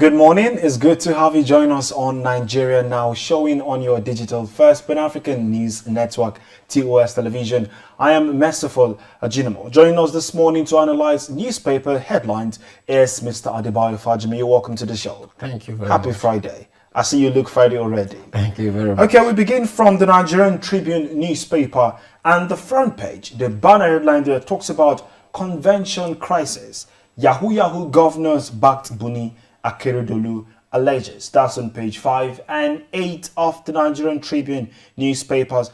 Good morning. It's good to have you join us on Nigeria Now, showing on your digital first Pan-African news network, TOS Television. I am Merciful Ajinamo. Joining us this morning to analyze newspaper headlines is Mr. Adebayo Fajimi. Welcome to the show. Thank you very much. Happy Friday. I see you look Friday already. Thank you very much. Okay, we begin from the Nigerian Tribune newspaper, and the front page, the banner headline there talks about convention crisis. Yahoo governors backed Buni, Akeredolu alleges. That's on page 5 and 8 of the Nigerian Tribune newspapers.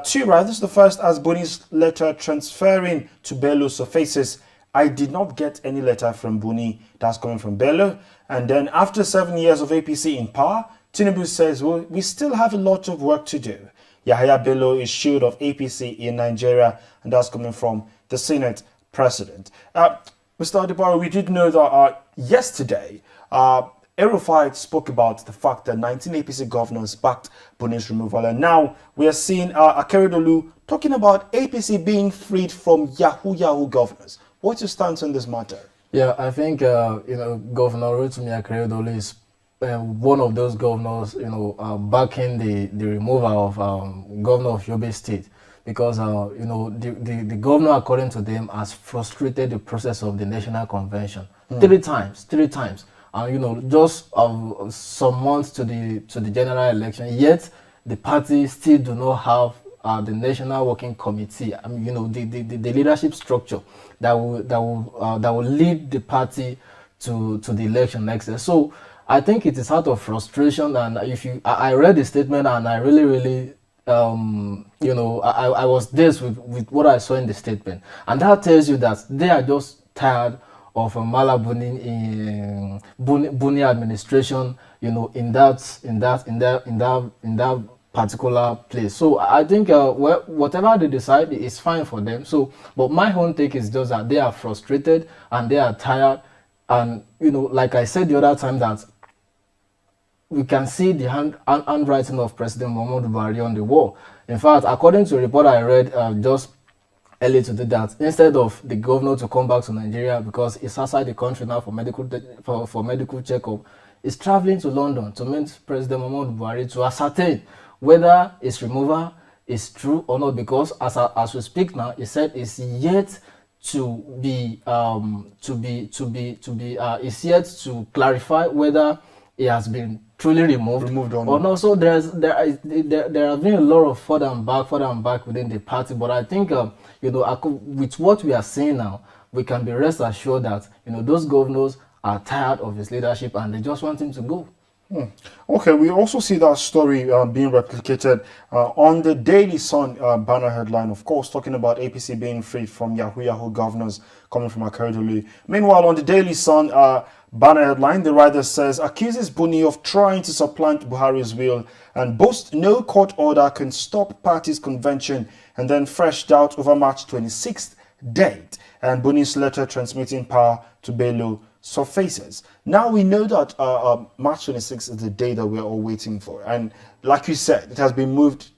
Two writers. The first, as Buni's letter transferring to Bello surfaces, I did not get any letter from Buni. That's coming from Bello. And then after 7 years of APC in power, Tinubu says, well, we still have a lot of work to do. Yahaya Bello is shield of APC in Nigeria, and that's coming from the Senate president. Mr. Adebayo, we did know that yesterday, Erufai spoke about the fact that 19 APC governors backed Buni's removal, and now we are seeing Akeredolu talking about APC being freed from Yahoo governors. What's your stance on this matter? Yeah, I think Governor Rotimi Akeredolu is one of those governors, backing the removal of Governor of Yobe State, because the governor, according to them, has frustrated the process of the national convention three times. Just some months to the general election, yet the party still do not have the National Working Committee. The leadership structure that will lead the party to the election next year. So I think it is out of frustration. And I read the statement, and I really I was dazed with what I saw in the statement, and that tells you that they are just tired of Mala Buni administration, in that particular place. So I think whatever they decide is fine for them. So, but my own take is just that they are frustrated and they are tired, and like I said the other time, that we can see the handwriting of President Muhammadu Buhari on the wall. In fact, according to a report I read just earlier today, that instead of the governor to come back to Nigeria because he's outside the country now for medical checkup, he's traveling to London to meet President Muhammadu Buhari to ascertain whether his removal is true or not. Because as we speak now, he said it's yet to be it's yet to clarify whether he has been truly removed or not. So there has been a lot of forward and back within the party. But I think with what we are seeing now, we can be rest assured that those governors are tired of his leadership and they just want him to go. Okay, we also see that story being replicated on the Daily Sun banner headline, of course, talking about APC being freed from Yahoo governors coming from Akeredolu. Meanwhile, on the Daily Sun banner headline, the writer says, accuses Buni of trying to supplant Buhari's will and boasts no court order can stop party's convention, and then fresh doubt over March 26th date, and Buni's letter transmitting power to Bello surfaces. Now we know that March 26th is the day that we're all waiting for, and like you said, it has been moved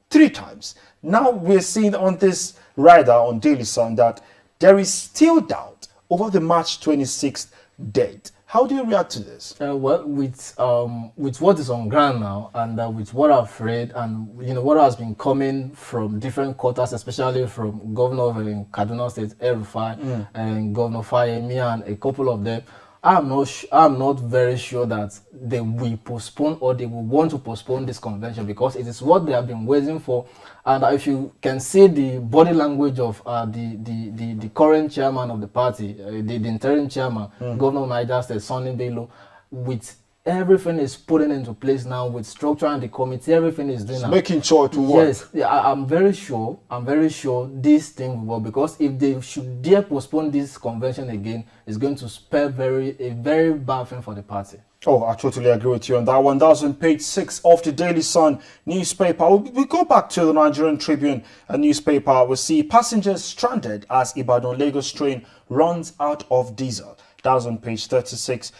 3 times. Now we're seeing on this rider on Daily Sun that there is still doubt over the March 26th date. How do you react to this? Well, with what is on ground now, and with what I've read, and what has been coming from different quarters, especially from Governor of Kaduna State, Erufai, and Governor Fayemi, and a couple of them, I'm not very sure that they will postpone or they will want to postpone this convention, because it is what they have been waiting for. And if you can see the body language of the current chairman of the party, the interim chairman, Governor of Niger State, Sonny Bello, with everything is putting into place now, with structure and the committee, everything is doing now. Making sure to work. Yes, I'm very sure this thing will work, because if they should dare postpone this convention again, it's going to spell a very bad thing for the party. Oh, I totally agree with you on that one. That was on page 6 of the Daily Sun newspaper. We go back to the Nigerian Tribune newspaper. We see passengers stranded as Ibadan-Lagos train runs out of diesel. That's on page 36.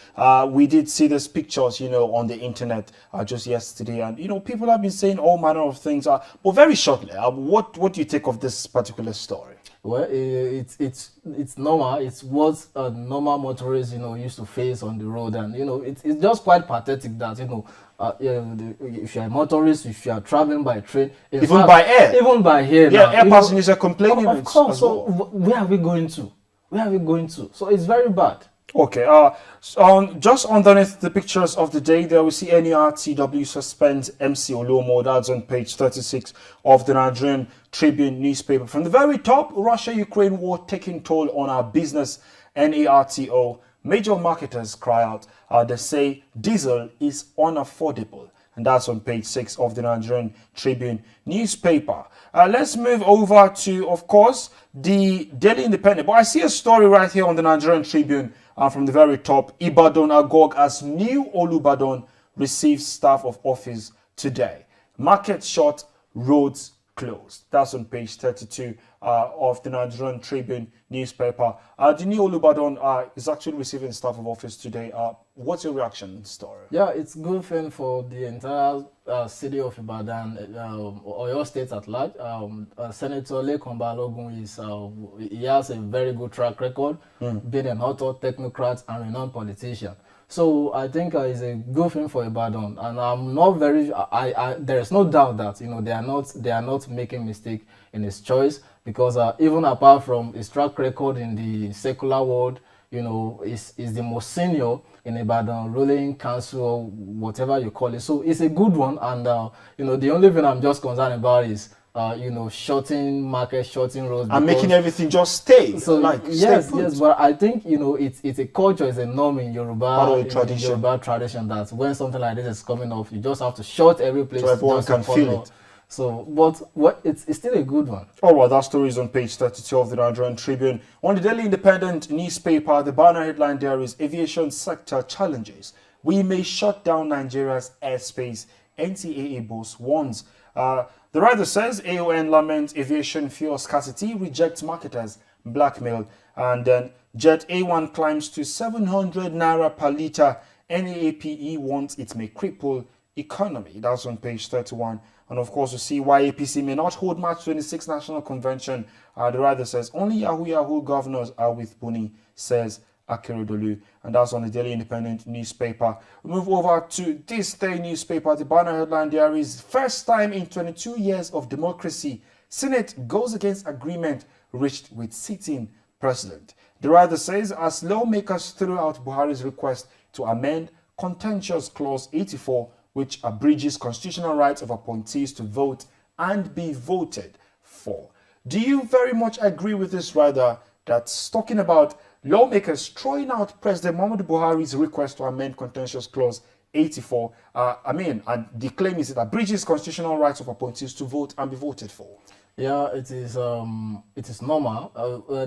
We did see these pictures, on the internet just yesterday, and people have been saying all manner of things. But very shortly, what do you take of this particular story? Well, it's normal. It's what a normal motorist used to face on the road, and it's just quite pathetic that if you're a motorist, if you are traveling by train, even by air, yeah, now, air passengers are complaining. Of course. So where are we going to? So it's very bad. Okay. Just underneath the pictures of the day, there we see NERTW suspends MC Olomo. That's on page 36 of the Nigerian Tribune newspaper. From the very top, Russia-Ukraine war taking toll on our business. NERTO. Major marketers cry out. They say diesel is unaffordable. And that's on page 6 of the Nigerian Tribune newspaper. Let's move over to, of course, the Daily Independent. But I see a story right here on the Nigerian Tribune from the very top. Ibadan Agog as new Olubadan receives staff of office today. Market shut, roads closed. That's on page 32 of the Nigerian Tribune newspaper. The new Olubadan is actually receiving staff of office today. What's your reaction, story? Yeah, it's good thing for the entire city of Ibadan, or your state at large. Senator Lekan Balogun he has a very good track record, being an author, technocrat, and renowned politician. So I think it's a good thing for Ibadan, and I'm not very. There is no doubt that they are not making mistake in his choice, because even apart from his track record in the secular world, is the most senior in Ibadan ruling council, or whatever you call it. So it's a good one, and the only thing I'm just concerned about is shorting market, shorting roads, and making everything just stay. So yes, but I think it's a culture, it's a norm in Yoruba tradition that when something like this is coming up, you just have to short every place so everyone can feel it. So, it's still a good one. All right, that story is on page 32 of the Nigerian Tribune. On the Daily Independent newspaper, the banner headline there is Aviation Sector Challenges. We may shut down Nigeria's airspace. NTAA boss warns. The writer says AON laments aviation fuel scarcity, rejects marketers, blackmailed. And then Jet A1 climbs to 700 naira per litre. NAAPE wants it may cripple economy. That's on page 31. And of course, we see why APC may not hold March 26 National Convention. The writer says only Yahoo governors are with Buni, says Akeredolu. And that's on the Daily Independent newspaper. We move over to this day newspaper. The banner headline there is first time in 22 years of democracy, Senate goes against agreement reached with sitting president. The writer says as lawmakers threw out Buhari's request to amend contentious clause 84, which abridges constitutional rights of appointees to vote and be voted for. Do you very much agree with this writer that's talking about lawmakers throwing out President Muhammadu Buhari's request to amend contentious clause 84? And the claim is it abridges constitutional rights of appointees to vote and be voted for. Yeah, it is normal.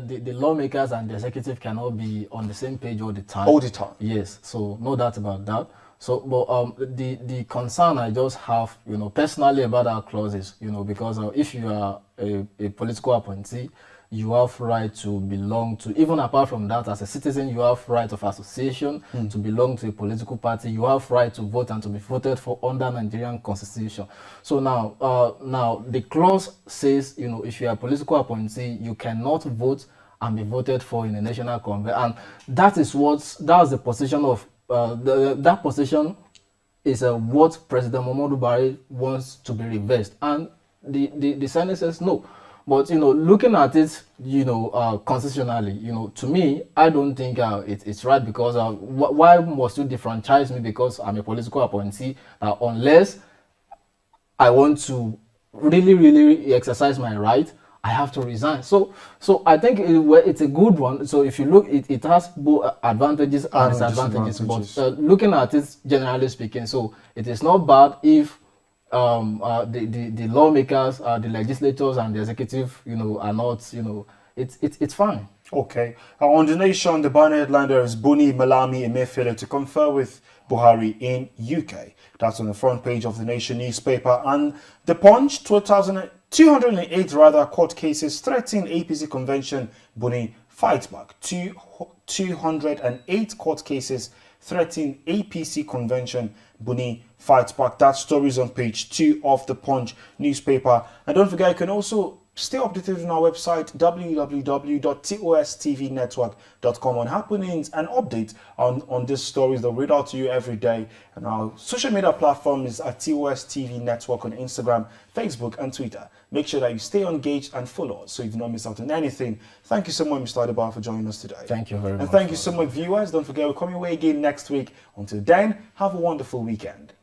The lawmakers and the executive cannot be on the same page all the time. All the time. Yes, so no doubt about that. So, but the concern I just have, personally about our clauses, because if you are a political appointee, you have right to belong to, even apart from that, as a citizen, you have right of association to belong to a political party. You have right to vote and to be voted for under Nigerian constitution. So now the clause says, if you are a political appointee, you cannot vote and be voted for in a national convention, and that's the position of. That position is what President Muhammadu Buhari wants to be reversed, and the Senate says no. But looking at it, constitutionally, to me, I don't think it's right, because why must you defranchise me because I'm a political appointee unless I want to really exercise my right? I have to resign. So I think it's a good one. So if you look, it has both advantages and disadvantages. But looking at it, generally speaking, so it is not bad if the lawmakers, the legislators, and the executive, are not, it's fine. Okay. On the Nation, the banner headline there is Buni, Malami, Emefiele to confer with Buhari in UK. That's on the front page of the Nation newspaper. And the Punch, 208 court cases threatening APC convention, Buni fights back. 208 court cases threatening APC convention. Buni fights back. That story is on page 2 of the Punch newspaper. And don't forget, you can also stay updated on our website www.tostvnetwork.com on happenings and updates on these stories that we read out to you every day. And our social media platform is at TOS TV Network on Instagram, Facebook, and Twitter. Make sure that you stay engaged and follow us so you do not miss out on anything. Thank you so much, Mr. Adebar, for joining us today. Thank you very much. And thank you so much, viewers. Don't forget, we're coming away again next week. Until then, have a wonderful weekend.